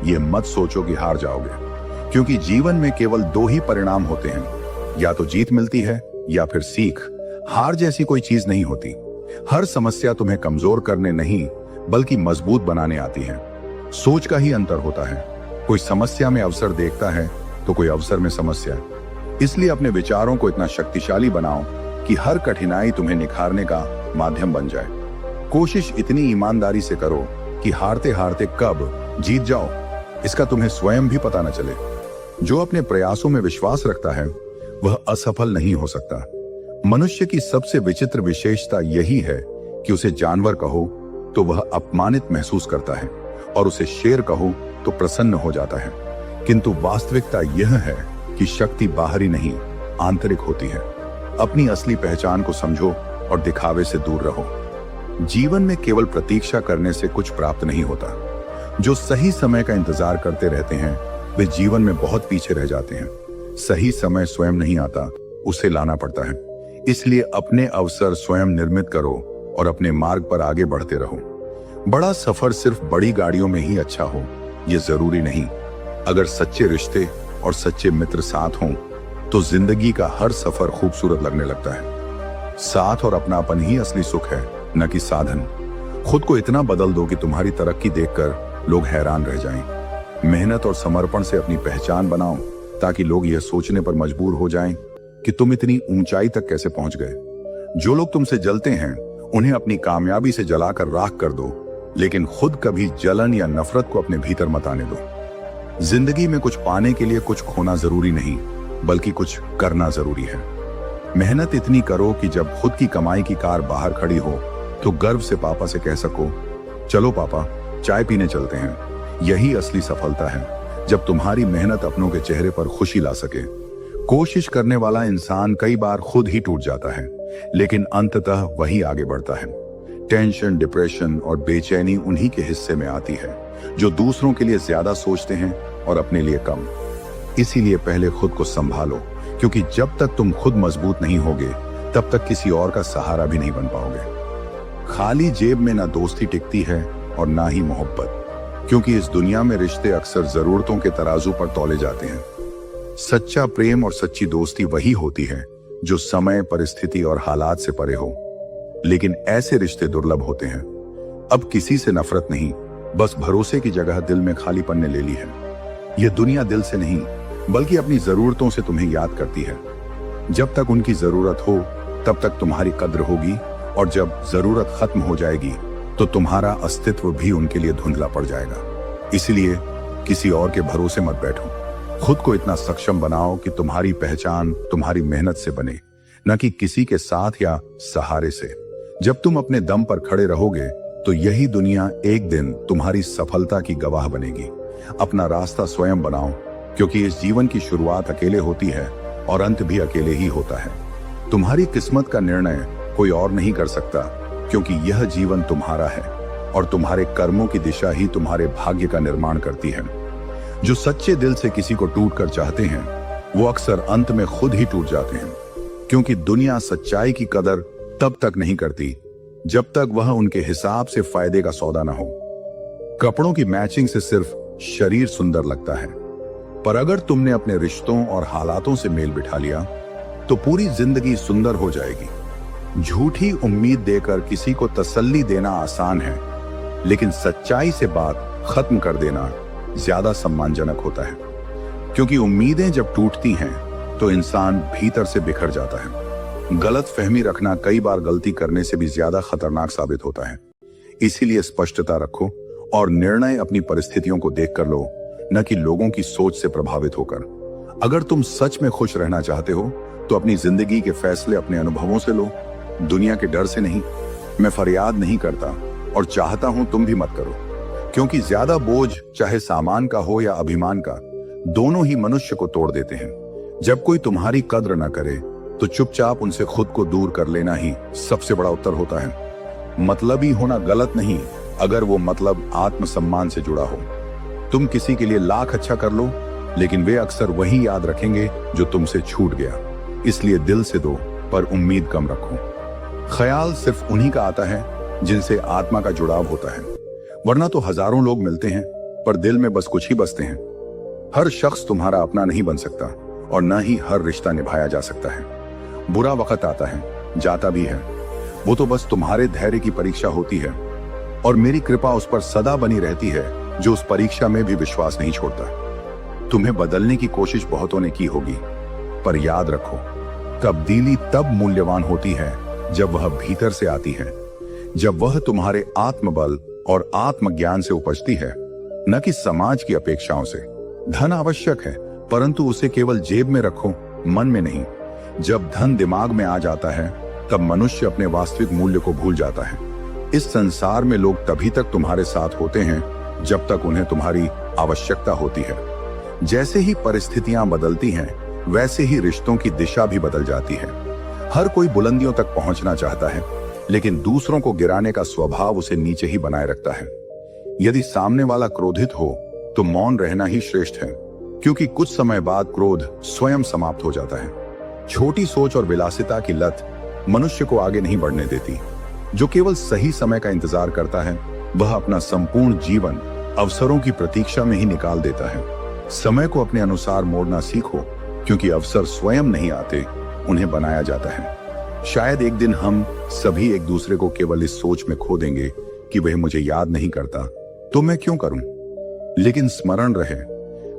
ये मत सोचो कि हार जाओगे, क्योंकि जीवन में केवल दो ही परिणाम होते हैं, या तो जीत मिलती है या फिर सीख। हार जैसी कोई चीज नहीं होती। हर समस्या तुम्हें कमजोर करने नहीं बल्कि मजबूत बनाने आती है। सोच का ही अंतर होता है। कोई समस्या में अवसर देखता है तो कोई अवसर में समस्या। इसलिए अपने विचारों को इतना शक्तिशाली बनाओ कि हर कठिनाई तुम्हें निखारने का माध्यम बन जाए। कोशिश इतनी ईमानदारी से करो कि हारते हारते कब जीत जाओ इसका तुम्हें स्वयं भी पता न चले। जो अपने प्रयासों में विश्वास रखता है वह असफल नहीं हो सकता। मनुष्य की सबसे विचित्र विशेषता यही है कि उसे जानवर कहो तो वह अपमानित महसूस करता है और उसे शेर कहो तो प्रसन्न हो जाता है। किंतु वास्तविकता यह है कि शक्ति बाहरी नहीं आंतरिक होती है। अपनी असली पहचान को समझो और दिखावे से दूर रहो। जीवन में केवल प्रतीक्षा करने से कुछ प्राप्त नहीं होता। जो सही समय का इंतजार करते रहते हैं वे जीवन में बहुत पीछे रह जाते हैं। सही समय स्वयं नहीं आता, उसे लाना पड़ता है। इसलिए अपने अवसर स्वयं निर्मित करो और अपने मार्ग पर आगे बढ़ते रहो। बड़ा सफर सिर्फ बड़ी गाड़ियों में ही अच्छा हो ये जरूरी नहीं। अगर सच्चे रिश्ते और सच्चे मित्र साथ हों तो जिंदगी का हर सफर खूबसूरत लगने लगता है। साथ और अपनापन ही असली सुख है, न कि साधन। खुद को इतना बदल दो कि तुम्हारी तरक्की देखकर लोग हैरान रह जाएं। मेहनत और समर्पण से अपनी पहचान बनाओ ताकि लोग यह सोचने पर मजबूर हो जाएं कि तुम इतनी ऊंचाई तक कैसे पहुंच गए। जो लोग तुमसे जलते हैं उन्हें अपनी कामयाबी से जलाकर राख कर दो, लेकिन खुद कभी जलन या नफरत को अपने भीतर मत आने दो। जिंदगी में कुछ पाने के लिए कुछ खोना जरूरी नहीं बल्कि कुछ करना जरूरी है। मेहनत इतनी करो कि जब खुद की कमाई की कार बाहर खड़ी हो तो गर्व से पापा से कह सको, चलो पापा चाय पीने चलते हैं। यही असली सफलता है, जब तुम्हारी मेहनत अपनों के चेहरे पर खुशी ला सके। कोशिश करने वाला इंसान कई बार खुद ही टूट जाता है, लेकिन अंततः वही आगे बढ़ता है। टेंशन, डिप्रेशन और बेचैनी उन्हीं के हिस्से में आती है जो दूसरों के लिए ज्यादा सोचते हैं और अपने लिए कम। इसीलिए पहले खुद को संभालो, क्योंकि जब तक तुम खुद मजबूत नहीं होगे तब तक किसी और का सहारा भी नहीं बन पाओगे। खाली जेब में ना दोस्ती टिकती है और ना ही मोहब्बत, क्योंकि इस दुनिया में रिश्ते अक्सर जरूरतों के तराजू पर तौले जाते हैं। सच्चा प्रेम और सच्ची दोस्ती वही होती है जो समय, परिस्थिति और हालात से परे हो। लेकिन ऐसे रिश्ते दुर्लभ होते हैं। अब किसी से नफरत नहीं, बस भरोसे की जगह दिल में खालीपन ने ले ली है। यह दुनिया दिल से नहीं बल्कि अपनी जरूरतों से तुम्हें याद करती है। जब तक उनकी जरूरत हो तब तक तुम्हारी कद्र होगी, और जब जरूरत खत्म हो जाएगी तो तुम्हारा अस्तित्व भी उनके लिए धुंधला पड़ जाएगा। इसलिए किसी और के भरोसे मत बैठो। खुद को इतना सक्षम बनाओ कि तुम्हारी पहचान तुम्हारी मेहनत से बने, न कि किसी के साथ या सहारे से। जब तुम अपने दम पर खड़े रहोगे तो यही दुनिया एक दिन तुम्हारी सफलता की गवाह बनेगी। अपना रास्ता स्वयं बनाओ, क्योंकि इस जीवन की शुरुआत अकेले होती है और अंत भी अकेले ही होता है। तुम्हारी किस्मत का निर्णय कोई और नहीं कर सकता, क्योंकि यह जीवन तुम्हारा है और तुम्हारे कर्मों की दिशा ही तुम्हारे भाग्य का निर्माण करती है। जो सच्चे दिल से किसी को टूट कर चाहते हैं वो अक्सर अंत में खुद ही टूट जाते हैं, क्योंकि दुनिया सच्चाई की कदर तब तक नहीं करती जब तक वह उनके हिसाब से फायदे का सौदा न हो। कपड़ों की मैचिंग से सिर्फ शरीर सुंदर लगता है, पर अगर तुमने अपने रिश्तों और हालातों से मेल बिठा लिया तो पूरी जिंदगी सुंदर हो जाएगी। झूठी उम्मीद देकर किसी को तसल्ली देना आसान है, लेकिन सच्चाई से बात खत्म कर देना ज्यादा सम्मानजनक होता है, क्योंकि उम्मीदें जब टूटती हैं तो इंसान भीतर से बिखर जाता है। गलत फहमी रखना कई बार गलती करने से भी ज्यादा खतरनाक साबित होता है। इसीलिए स्पष्टता रखो और निर्णय अपनी परिस्थितियों को देखकर लो, न कि लोगों की सोच से प्रभावित होकर। अगर तुम सच में खुश रहना चाहते हो तो अपनी जिंदगी के फैसले अपने अनुभवों से लो, दुनिया के डर से नहीं। मैं फरियाद नहीं करता और चाहता हूं तुम भी मत करो, क्योंकि ज्यादा बोझ चाहे सामान का हो या अभिमान का, दोनों ही मनुष्य को तोड़ देते हैं। जब कोई तुम्हारी कद्र न करे तो चुपचाप उनसे खुद को दूर कर लेना ही सबसे बड़ा उत्तर होता है। मतलबी होना गलत नहीं, अगर वो मतलब आत्मसम्मान से जुड़ा हो। तुम किसी के लिए लाख अच्छा कर लो, लेकिन वे अक्सर वही याद रखेंगे जो तुमसे छूट गया। इसलिए दिल से दो, पर उम्मीद कम रखो। ख्याल सिर्फ उन्हीं का आता है जिनसे आत्मा का जुड़ाव होता है, वरना तो हजारों लोग मिलते हैं पर दिल में बस कुछ ही बसते हैं। हर शख्स तुम्हारा अपना नहीं बन सकता और न ही हर रिश्ता निभाया जा सकता है। बुरा वक्त आता है, जाता भी है, वो तो बस तुम्हारे धैर्य की परीक्षा होती है और मेरी कृपा उस पर सदा बनी रहती है जो उस परीक्षा में भी विश्वास नहीं छोड़ता। तुम्हें बदलने की कोशिश बहुतों ने की होगी, पर याद रखो, तब्दीली तब मूल्यवान होती है जब वह भीतर से आती है, जब वह तुम्हारे आत्मबल और आत्मज्ञान से उपजती है, न कि समाज की अपेक्षाओं से। धन आवश्यक है, परंतु उसे केवल जेब में रखो, मन में नहीं। जब धन दिमाग में आ जाता है तब मनुष्य अपने वास्तविक मूल्य को भूल जाता है। इस संसार में लोग तभी तक तुम्हारे साथ होते हैं जब तक उन्हें तुम्हारी आवश्यकता होती है। जैसे ही परिस्थितियां बदलती हैं, वैसे ही रिश्तों की दिशा भी बदल जाती है। हर कोई बुलंदियों तक पहुंचना चाहता है, लेकिन दूसरों को गिराने का स्वभाव उसे नीचे ही बनाए रखता है। यदि सामने वाला क्रोधित हो तो मौन रहना ही श्रेष्ठ है, क्योंकि कुछ समय बाद क्रोध स्वयं समाप्त हो जाता है। छोटी सोच और विलासिता की लत मनुष्य को आगे नहीं बढ़ने देती। जो केवल सही समय का इंतजार करता है, वह अपना संपूर्ण जीवन अवसरों की प्रतीक्षा में ही निकाल देता है। समय को अपने अनुसार मोड़ना सीखो, क्योंकि अवसर स्वयं नहीं आते, उन्हें बनाया जाता है। शायद एक दिन हम सभी एक दूसरे को केवल इस सोच में खो देंगे कि वह मुझे याद नहीं करता तो मैं क्यों करूं। लेकिन स्मरण रहे,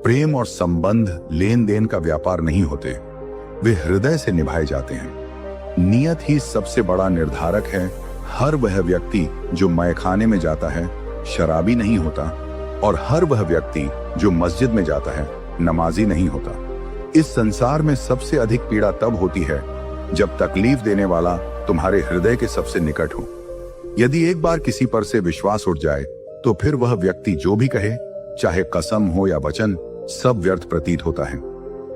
प्रेम और संबंध लेन देन का व्यापार नहीं होते, वे हृदय से निभाए जाते हैं। नियत ही सबसे बड़ा निर्धारक है। हर वह व्यक्ति जो मैखाने में जाता है शराबी नहीं होता, और हर वह व्यक्ति जो मस्जिद में जाता है नमाजी नहीं होता। इस संसार में सबसे अधिक पीड़ा तब होती है जब तकलीफ देने वाला तुम्हारे हृदय के सबसे निकट हो। यदि एक बार किसी पर से विश्वास उठ जाए तो फिर वह व्यक्ति जो भी कहे, चाहे कसम हो या वचन, सब व्यर्थ प्रतीत होता है।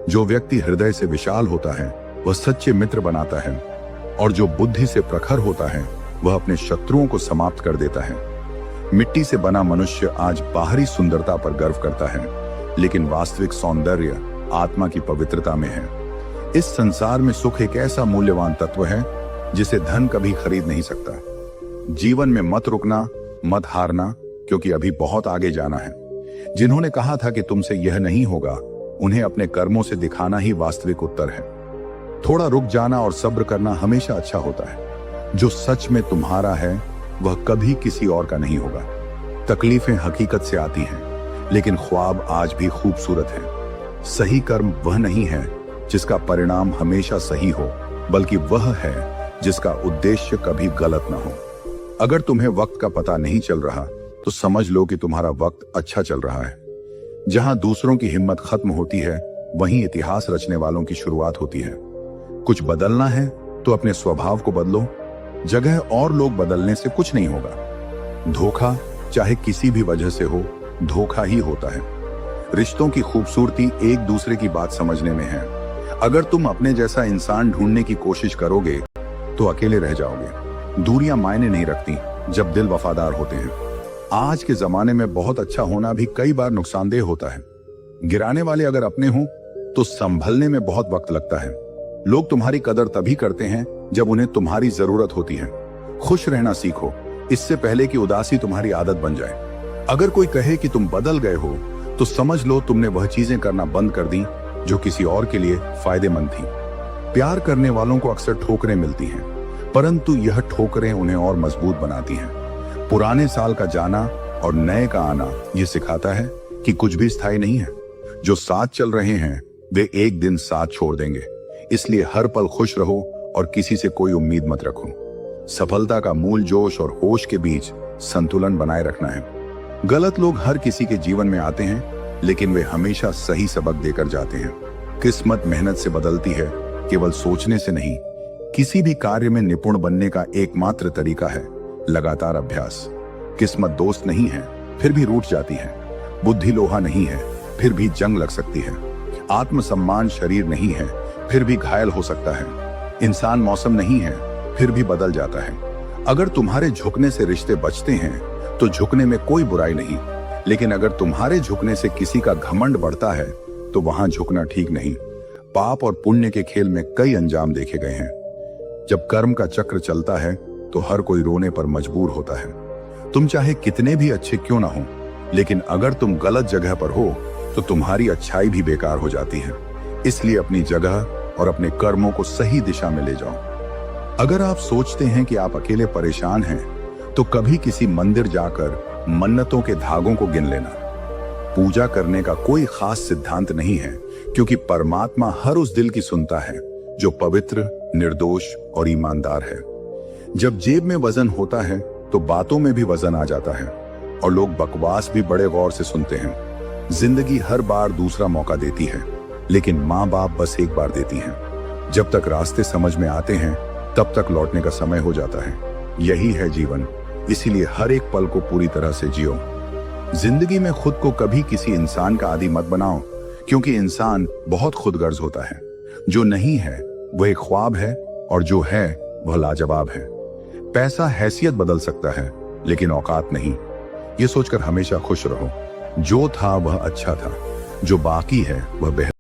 जो व्यक्ति हृदय से विशाल होता है वह सच्चे मित्र बनाता है, और जो बुद्धि से प्रखर होता है वह अपने शत्रुओं को समाप्त कर देता है। मिट्टी से बना मनुष्य आज बाहरी सुंदरता पर गर्व करता है, लेकिन वास्तविक सौंदर्य आत्मा की पवित्रता में है। इस संसार में सुख एक ऐसा मूल्यवान तत्व है जिसे धन कभी खरीद नहीं सकता। जीवन में मत रुकना, मत हारना, क्योंकि अभी बहुत आगे जाना है। जिन्होंने कहा था कि तुमसे यह नहीं होगा, उन्हें अपने कर्मों से दिखाना ही वास्तविक उत्तर है। थोड़ा रुक जाना और सब्र करना हमेशा अच्छा होता है। जो सच में तुम्हारा है वह कभी किसी और का नहीं होगा। तकलीफें हकीकत से आती हैं, लेकिन ख्वाब आज भी खूबसूरत है। सही कर्म वह नहीं है जिसका परिणाम हमेशा सही हो, बल्कि वह है जिसका उद्देश्य कभी गलत ना हो। अगर तुम्हें वक्त का पता नहीं चल रहा तो समझ लो कि तुम्हारा वक्त अच्छा चल रहा है। जहां दूसरों की हिम्मत खत्म होती है, वहीं इतिहास रचने वालों की शुरुआत होती है। कुछ बदलना है तो अपने स्वभाव को बदलो। जगह और लोग बदलने से कुछ नहीं होगा। धोखा चाहे किसी भी वजह से हो, धोखा ही होता है। रिश्तों की खूबसूरती एक दूसरे की बात समझने में है। अगर तुम अपने जैसा इंसान ढूंढने की कोशिश करोगे तो अकेले रह जाओगे। दूरियां मायने नहीं रखती जब दिल वफादार होते हैं। आज के जमाने में बहुत अच्छा होना भी कई बार नुकसानदेह होता है। गिराने वाले अगर अपने हों तो संभलने में बहुत वक्त लगता है। लोग तुम्हारी कदर तभी करते हैं जब उन्हें तुम्हारी जरूरत होती है। खुश रहना सीखो, इससे पहले कि उदासी तुम्हारी आदत बन जाए। अगर कोई कहे कि तुम बदल गए हो तो समझ लो तुमने वह चीजें करना बंद कर दी जो किसी और के लिए फायदेमंद थी। प्यार करने वालों को अक्सर ठोकरें मिलती हैं, परंतु यह ठोकरें उन्हें और मजबूत बनाती हैं। पुराने साल का जाना और नए का आना यह सिखाता है कि कुछ भी स्थायी नहीं है। जो साथ चल रहे हैं वे एक दिन साथ छोड़ देंगे। इसलिए हर पल खुश रहो और किसी से कोई उम्मीद मत रखो। सफलता का मूल जोश और होश के बीच संतुलन बनाए रखना है। गलत लोग हर किसी के जीवन में आते हैं, लेकिन वे हमेशा सही सबक देकर जाते हैं। किस्मत मेहनत से बदलती है, केवल सोचने से नहीं। किसी भी कार्य में निपुण बनने का एकमात्र तरीका है लगातार अभ्यास। किस्मत दोस्त नहीं है, फिर भी रूठ जाती है। बुद्धि लोहा नहीं है, फिर भी जंग लग सकती है। आत्मसम्मान शरीर नहीं है, फिर भी घायल हो सकता है। इंसान मौसम नहीं है, फिर भी बदल जाता है। अगर तुम्हारे झुकने से रिश्ते बचते हैं तो झुकने में कोई बुराई नहीं, लेकिन अगर तुम्हारे झुकने से किसी का घमंड बढ़ता है तो वहां झुकना ठीक नहीं। पाप और पुण्य के खेल में कई अंजाम देखे गए हैं। जब कर्म का चक्र चलता है तो हर कोई रोने पर मजबूर होता है। तुम चाहे कितने भी अच्छे क्यों ना हो, लेकिन अगर तुम गलत जगह पर हो तो तुम्हारी अच्छाई भी बेकार हो जाती है। इसलिए अपनी जगह और अपने कर्मों को सही दिशा में ले जाओ। अगर आप सोचते हैं कि आप अकेले परेशान हैं, तो कभी किसी मंदिर जाकर मन्नतों के धागों को गिन लेना। पूजा करने का कोई खास सिद्धांत नहीं है, क्योंकि परमात्मा हर उस दिल की सुनता है जो पवित्र, निर्दोष और ईमानदार है। जब जेब में वजन होता है तो बातों में भी वजन आ जाता है और लोग बकवास भी बड़े गौर से सुनते हैं। जिंदगी हर बार दूसरा मौका देती है, लेकिन माँ बाप बस एक बार देती हैं। जब तक रास्ते समझ में आते हैं तब तक लौटने का समय हो जाता है। यही है जीवन, इसीलिए हर एक पल को पूरी तरह से जियो। जिंदगी में खुद को कभी किसी इंसान का आदी मत बनाओ, क्योंकि इंसान बहुत खुदगर्ज होता है। जो नहीं है वह एक ख्वाब है, और जो है वह लाजवाब है। पैसा हैसियत बदल सकता है, लेकिन औकात नहीं। ये सोचकर हमेशा खुश रहो, जो था वह अच्छा था, जो बाकी है वह बेहतर।